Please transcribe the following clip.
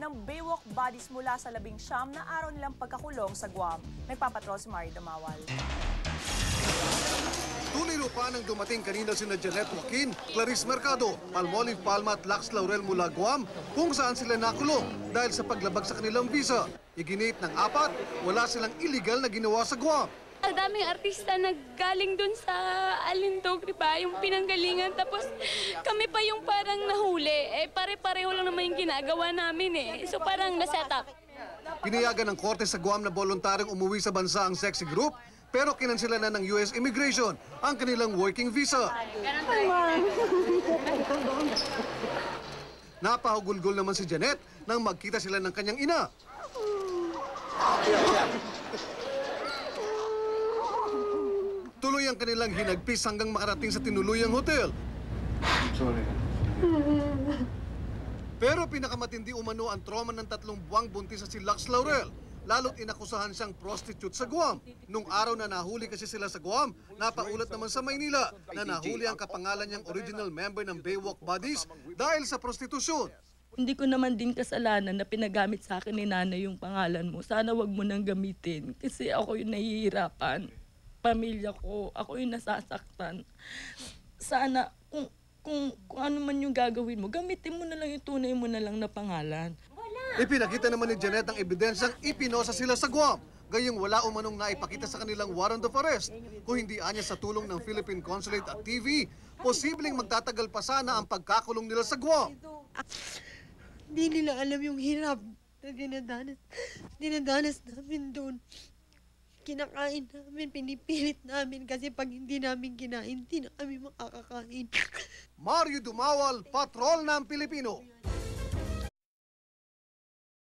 ng Baywalk bodies mula sa 19 na araw nilang pagkakulong sa Guam. Nagpapatrol si Mari Damawal. Tuliro pa nang dumating kanina sina Janet Joaquin, Clarice Mercado, Palmolive Palma at Lax Laurel mula Guam kung saan sila nakulong dahil sa paglabag sa kanilang visa. Iginit ng 4, wala silang illegal na ginawa sa Guam. Ang daming artista naggaling dun sa Alindog, di ba? Yung pinanggalingan. Tapos kami pa yung parang nahuli. Pare-pareho lang naman yung ginagawa namin So parang na-set up. Pinayagan ng korte sa Guam na voluntaryong umuwi sa bansa ang sexy group, pero kinansela na ng US Immigration ang kanilang working visa. Napahugulgol naman si Janet nang magkita sila ng kanyang ina. Tuloy ang kanilang hinagpis hanggang makarating sa tinuluyang hotel. Sorry. Pero pinakamatindi umano ang trauma ng 3 buwang buntis sa si Lax Laurel. Lalo't inakusahan siyang prostitute sa Guam. Nung araw na nahuli kasi sila sa Guam, napaulat naman sa Maynila na nahuli ang kapangalan niyang original member ng Baywalk Bodies dahil sa prostitusyon. Hindi ko naman din kasalanan na pinagamit sa akin ni nanay yung pangalan mo. Sana wag mo nang gamitin kasi ako yung nahihirapan. Pamilya ko, ako yung nasasaktan. Sana kung ano man yung gagawin mo, gamitin mo na lang yung tunay mo na lang na pangalan. Ipinakita naman ni Janet ang ebidensyang ipinosa sila sa Guam. Gayong wala umanong naipakita sa kanilang warrant of arrest. Kung hindi anya sa tulong ng Philippine Consulate at TV, posibleng magtatagal pa sana ang pagkakulong nila sa Guam. Hindi nila alam yung hirap na dinadanas namin doon. Kinakain namin, pinipilit namin kasi pag hindi namin kinain, hindi na kami makakakain. Mario Dumawal, Patrol ng Pilipino.